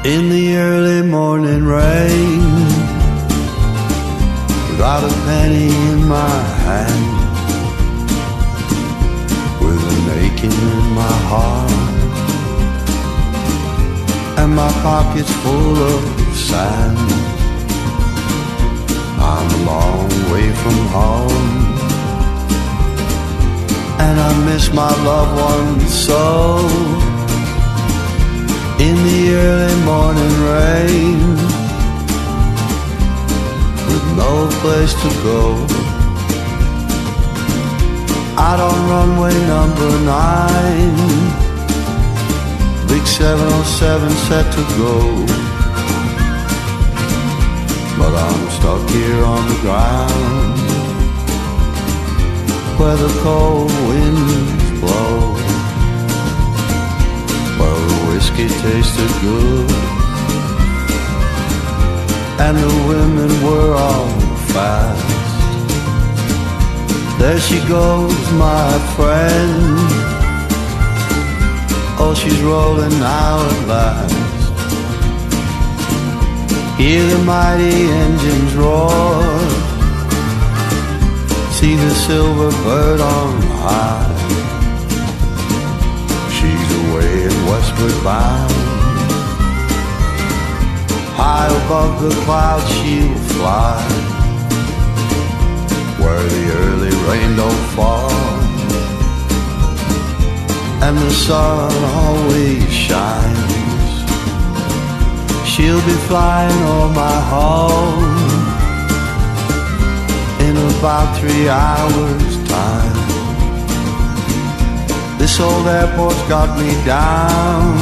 In the early morning rain, without a penny in my hand, with an aching in my heart, and my pockets full of sand. I'm a long way from home, and I miss my loved ones so. In the early morning rain, with no place to go, out on runway number 9, big 707 set to go. But I'm stuck here on the ground, where the cold winds blow. Well, the whiskey tasted good, and the women were all fast. There she goes, my friend. Oh, she's rolling now at last. Hear the mighty engines roar, see the silver bird on high. She's away and westward bound, high above the clouds she'll fly, where the early rain don't fall, and the sun always shines. She'll be flying on my home in about 3 hours' time. This old airport's got me down,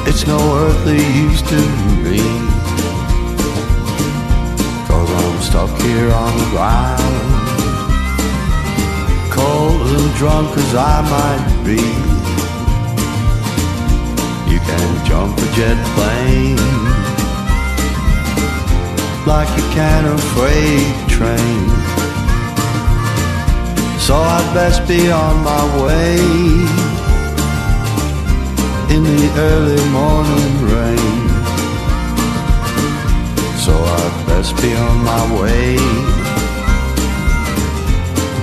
it's no earthly use to me, 'cause I'm stuck here on the ground, cold and drunk as I might be. You can jump a jet plane like you can a freight train, so I'd best be on my way in the early morning rain. So I'd best be on my way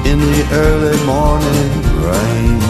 in the early morning rain.